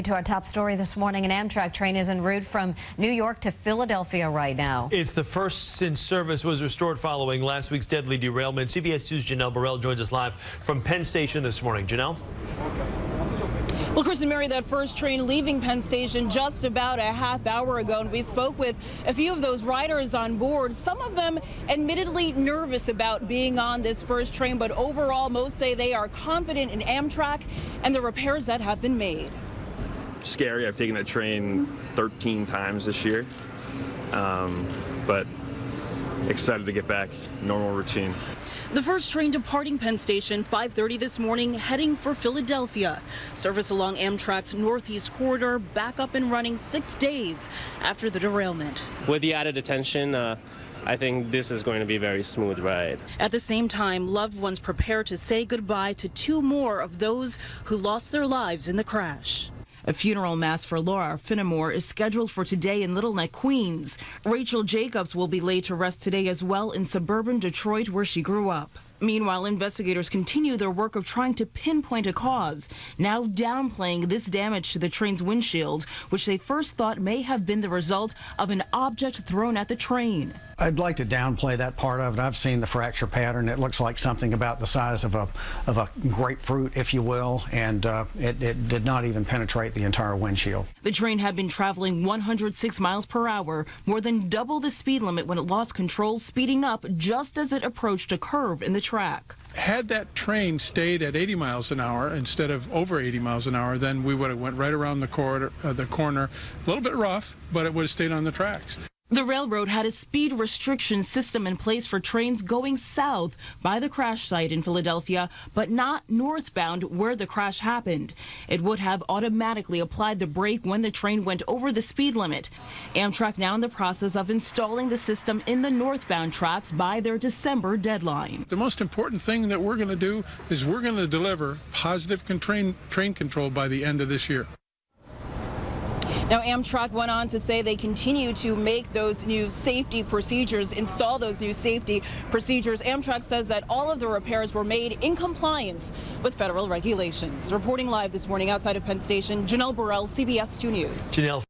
To our top story this morning, an Amtrak train is en route from New York to Philadelphia right now. It's the first since service was restored following last week's deadly derailment. CBS 2's Janelle Burrell joins us live from Penn Station this morning. Janelle? Well, Chris and Mary, that first train leaving Penn Station just about a half hour ago, and we spoke with a few of those riders on board. Some of them admittedly nervous about being on this first train, but overall, most say they are confident in Amtrak and the repairs that have been made. Scary. I've taken that train 13 times this year, but excited to get back normal routine. The first train departing Penn Station 5:30 this morning, heading for Philadelphia. Service along Amtrak's Northeast corridor back up and running 6 days after the derailment. With the added attention, I think this is going to be a very smooth ride. At the same time, loved ones prepare to say goodbye to two more of those who lost their lives in the crash. A funeral mass for Laura Finnemore is scheduled for today in Little Neck, Queens. Rachel Jacobs will be laid to rest today as well in suburban Detroit, where she grew up. Meanwhile, investigators continue their work of trying to pinpoint a cause, now downplaying this damage to the train's windshield, which they first thought may have been the result of an object thrown at the train. I'd like to downplay that part of it. I've seen the fracture pattern. It looks like something about the size of a grapefruit, if you will, and it did not even penetrate the entire windshield. The train had been traveling 106 miles per hour, more than double the speed limit when it lost control, speeding up just as it approached a curve in the track. Had that train stayed at 80 miles an hour instead of over 80 miles an hour, then we would have went right around the corner, a little bit rough, but it would have stayed on the tracks. The railroad had a speed restriction system in place for trains going south by the crash site in Philadelphia, but not northbound where the crash happened. It would have automatically applied the brake when the train went over the speed limit. Amtrak now in the process of installing the system in the northbound tracks by their December deadline. The most important thing that we're going to do is we're going to deliver positive train control by the end of this year. Now, Amtrak went on to say they continue to make those new safety procedures, install those new safety procedures. Amtrak says that all of the repairs were made in compliance with federal regulations. Reporting live this morning outside of Penn Station, Janelle Burrell, CBS 2 News. Janelle.